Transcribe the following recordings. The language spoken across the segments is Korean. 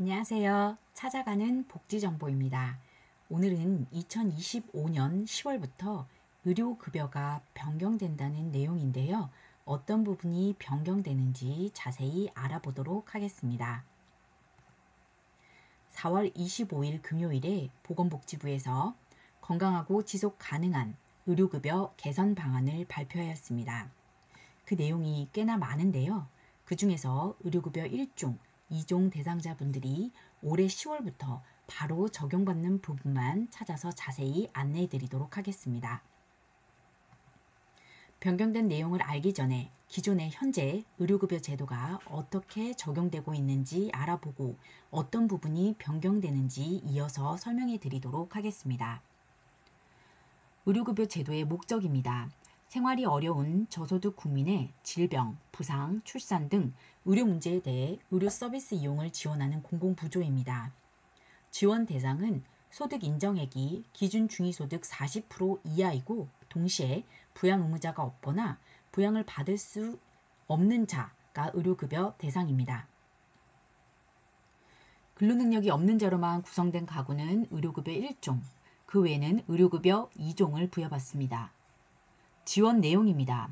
안녕하세요. 찾아가는 복지정보입니다. 오늘은 2025년 10월부터 의료급여가 변경된다는 내용인데요. 어떤 부분이 변경되는지 자세히 알아보도록 하겠습니다. 4월 25일 금요일에 보건복지부에서 건강하고 지속 가능한 의료급여 개선 방안을 발표하였습니다. 그 내용이 꽤나 많은데요. 그 중에서 의료급여 1종, 2종 대상자분들이 올해 10월부터 바로 적용받는 부분만 찾아서 자세히 안내해 드리도록 하겠습니다. 변경된 내용을 알기 전에 기존의 현재 의료급여 제도가 어떻게 적용되고 있는지 알아보고 어떤 부분이 변경되는지 이어서 설명해 드리도록 하겠습니다. 의료급여 제도의 목적입니다. 생활이 어려운 저소득 국민의 질병, 부상, 출산 등 의료 문제에 대해 의료 서비스 이용을 지원하는 공공부조입니다. 지원 대상은 소득 인정액이 기준 중위소득 40% 이하이고 동시에 부양 의무자가 없거나 부양을 받을 수 없는 자가 의료급여 대상입니다. 근로능력이 없는 자로만 구성된 가구는 의료급여 1종, 그 외에는 의료급여 2종을 부여받습니다. 지원 내용입니다.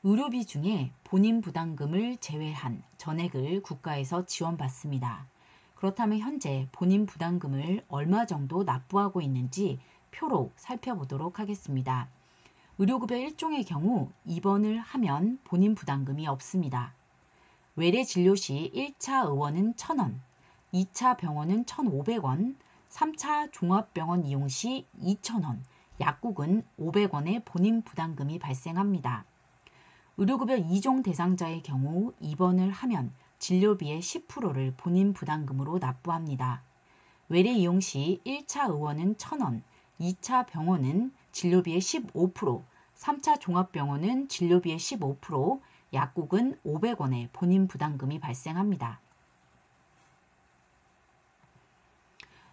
의료비 중에 본인 부담금을 제외한 전액을 국가에서 지원받습니다. 그렇다면 현재 본인 부담금을 얼마 정도 납부하고 있는지 표로 살펴보도록 하겠습니다. 의료급여 1종의 경우 입원을 하면 본인 부담금이 없습니다. 외래 진료 시 1차 의원은 1,000원, 2차 병원은 1,500원, 3차 종합병원 이용 시 2,000원, 약국은 500원의 본인 부담금이 발생합니다. 의료급여 2종 대상자의 경우 입원을 하면 진료비의 10%를 본인 부담금으로 납부합니다. 외래 이용 시 1차 의원은 1,000원, 2차 병원은 진료비의 15%, 3차 종합병원은 진료비의 15%, 약국은 500원의 본인 부담금이 발생합니다.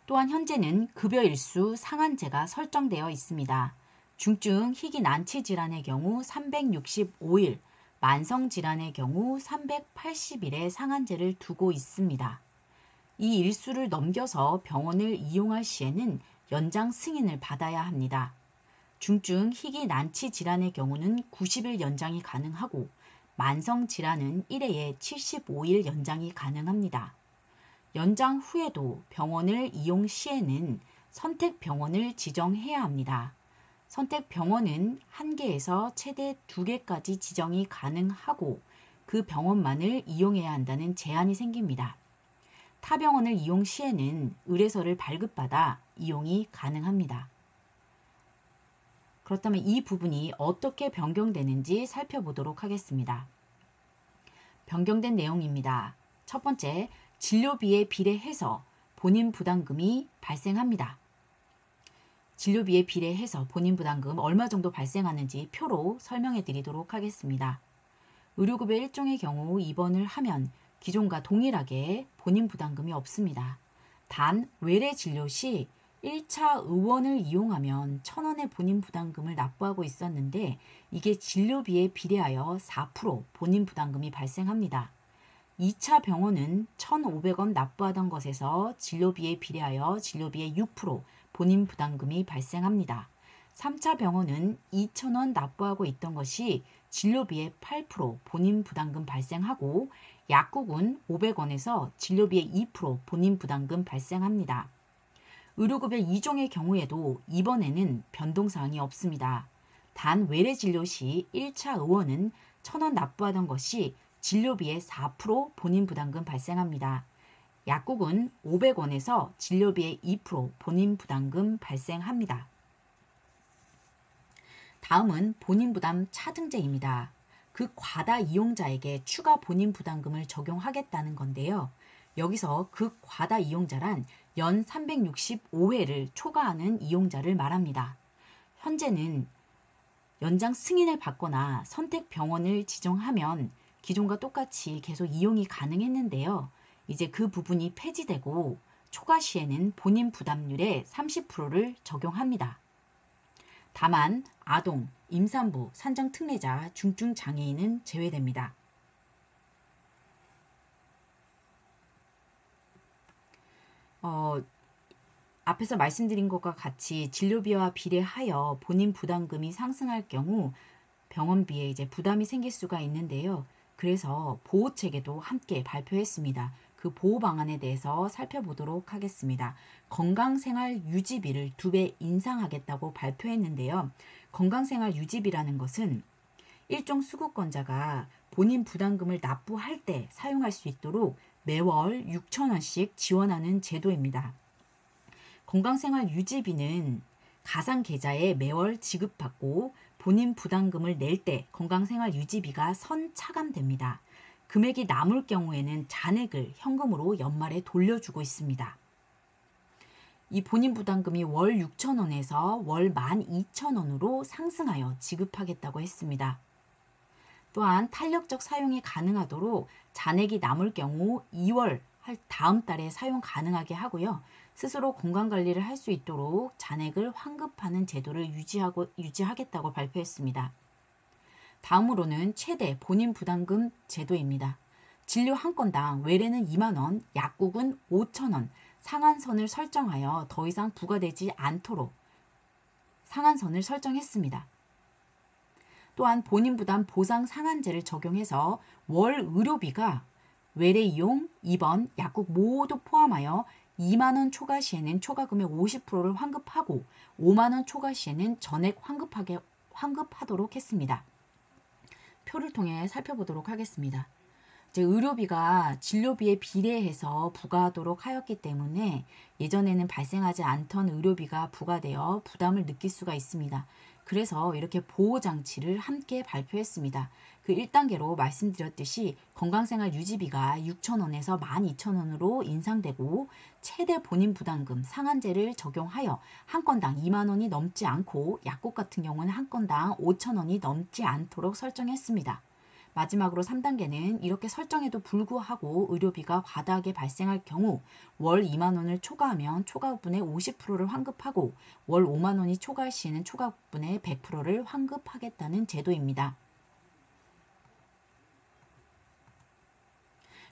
또한 현재는 급여일수 상한제가 설정되어 있습니다. 중증 희귀 난치 질환의 경우 365일, 만성 질환의 경우 380일의 상한제를 두고 있습니다. 이 일수를 넘겨서 병원을 이용할 시에는 연장 승인을 받아야 합니다. 중증 희귀 난치 질환의 경우는 90일 연장이 가능하고 만성 질환은 1회에 75일 연장이 가능합니다. 연장 후에도 병원을 이용 시에는 선택병원을 지정해야 합니다. 선택병원은 1개에서 최대 2개까지 지정이 가능하고 그 병원만을 이용해야 한다는 제한이 생깁니다. 타 병원을 이용 시에는 의뢰서를 발급받아 이용이 가능합니다. 그렇다면 이 부분이 어떻게 변경되는지 살펴보도록 하겠습니다. 변경된 내용입니다. 첫 번째, 진료비에 비례해서 본인 부담금이 발생합니다. 진료비에 비례해서 본인 부담금 얼마 정도 발생하는지 표로 설명해 드리도록 하겠습니다. 의료급여 1종의 경우 입원을 하면 기존과 동일하게 본인 부담금이 없습니다. 단 외래 진료 시 1차 의원을 이용하면 1,000원의 본인 부담금을 납부하고 있었는데 이게 진료비에 비례하여 4% 본인 부담금이 발생합니다. 2차 병원은 1,500원 납부하던 것에서 진료비에 비례하여 진료비의 6% 본인 부담금이 발생합니다. 3차 병원은 2,000원 납부하고 있던 것이 진료비의 8% 본인 부담금 발생하고 약국은 500원에서 진료비의 2% 본인 부담금 발생합니다. 의료급여 2종의 경우에도 이번에는 변동사항이 없습니다. 단 외래 진료 시 1차 의원은 1,000원 납부하던 것이 진료비의 4% 본인 부담금 발생합니다. 약국은 500원에서 진료비의 2% 본인 부담금 발생합니다. 다음은 본인 부담 차등제입니다. 그 과다 이용자에게 추가 본인 부담금을 적용하겠다는 건데요. 여기서 그 과다 이용자란 연 365회를 초과하는 이용자를 말합니다. 현재는 연장 승인을 받거나 선택 병원을 지정하면 기존과 똑같이 계속 이용이 가능했는데요. 이제 그 부분이 폐지되고 초과 시에는 본인 부담률의 30%를 적용합니다. 다만 아동, 임산부, 산정특례자, 중증장애인은 제외됩니다. 어, 앞에서 말씀드린 것과 같이 진료비와 비례하여 본인 부담금이 상승할 경우 병원비에 이제 부담이 생길 수가 있는데요. 그래서 보호체계도 함께 발표했습니다. 그 보호 방안에 대해서 살펴보도록 하겠습니다. 건강생활 유지비를 2배 인상하겠다고 발표했는데요. 건강생활 유지비라는 것은 일종 수급권자가 본인 부담금을 납부할 때 사용할 수 있도록 매월 6,000원씩 지원하는 제도입니다. 건강생활 유지비는 가상 계좌에 매월 지급받고 본인 부담금을 낼 때 건강생활 유지비가 선차감됩니다. 금액이 남을 경우에는 잔액을 현금으로 연말에 돌려주고 있습니다. 이 본인 부담금이 월 6,000원에서 월 12,000원으로 상승하여 지급하겠다고 했습니다. 또한 탄력적 사용이 가능하도록 잔액이 남을 경우 2월 다음 달에 사용 가능하게 하고요. 스스로 건강관리를 할 수 있도록 잔액을 환급하는 제도를 유지하겠다고 발표했습니다. 다음으로는 최대 본인 부담금 제도입니다. 진료 한 건당 외래는 2만원, 약국은 5천원, 상한선을 설정하여 더 이상 부과되지 않도록 상한선을 설정했습니다. 또한 본인 부담 보상 상한제를 적용해서 월 의료비가 외래 이용, 입원, 약국 모두 포함하여 2만원 초과 시에는 초과 금액 50%를 환급하고 5만원 초과 시에는 전액 환급하도록 했습니다. 표를 통해 살펴보도록 하겠습니다. 이제 의료비가 진료비에 비례해서 부과하도록 하였기 때문에 예전에는 발생하지 않던 의료비가 부과되어 부담을 느낄 수가 있습니다. 그래서 이렇게 보호장치를 함께 발표했습니다. 그 1단계로 말씀드렸듯이 건강생활 유지비가 6,000원에서 12,000원으로 인상되고 최대 본인 부담금 상한제를 적용하여 한 건당 2만원이 넘지 않고 약국 같은 경우는 한 건당 5,000원이 넘지 않도록 설정했습니다. 마지막으로 3단계는 이렇게 설정에도 불구하고 의료비가 과다하게 발생할 경우 월 2만원을 초과하면 초과분의 50%를 환급하고 월 5만원이 초과할 시에는 초과분의 100%를 환급하겠다는 제도입니다.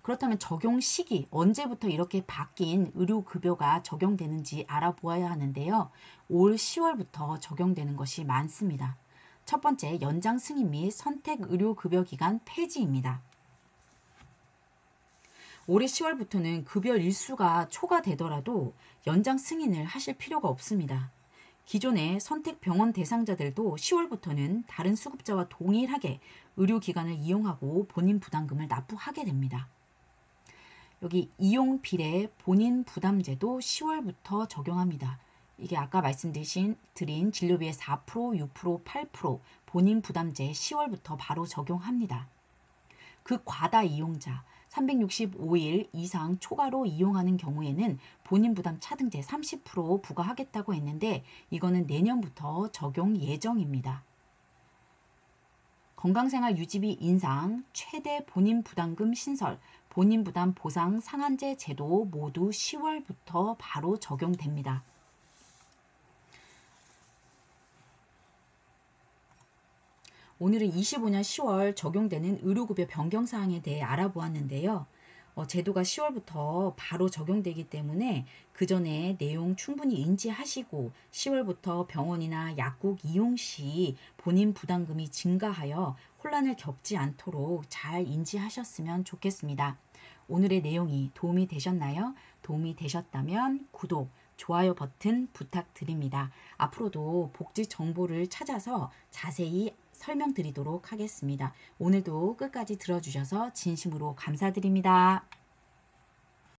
그렇다면 적용 시기, 언제부터 이렇게 바뀐 의료급여가 적용되는지 알아보아야 하는데요. 올 10월부터 적용되는 것이 많습니다. 첫 번째, 연장 승인 및 선택 의료급여기간 폐지입니다. 올해 10월부터는 급여 일수가 초과되더라도 연장 승인을 하실 필요가 없습니다. 기존의 선택병원 대상자들도 10월부터는 다른 수급자와 동일하게 의료기관을 이용하고 본인 부담금을 납부하게 됩니다. 여기 이용 비례 본인 부담제도 10월부터 적용합니다. 이게 아까 말씀드린 진료비의 4%, 6%, 8% 본인 부담제 10월부터 바로 적용합니다. 그 과다 이용자 365일 이상 초과로 이용하는 경우에는 본인 부담 차등제 30% 부과하겠다고 했는데 이거는 내년부터 적용 예정입니다. 건강생활 유지비 인상, 최대 본인 부담금 신설, 본인 부담 보상 상한제 제도 모두 10월부터 바로 적용됩니다. 오늘은 25년 10월 적용되는 의료급여 변경사항에 대해 알아보았는데요. 제도가 10월부터 바로 적용되기 때문에 그 전에 내용 충분히 인지하시고 10월부터 병원이나 약국 이용 시 본인 부담금이 증가하여 혼란을 겪지 않도록 잘 인지하셨으면 좋겠습니다. 오늘의 내용이 도움이 되셨나요? 도움이 되셨다면 구독, 좋아요 버튼 부탁드립니다. 앞으로도 복지 정보를 찾아서 자세히 설명드리도록 하겠습니다. 오늘도 끝까지 들어주셔서 진심으로 감사드립니다.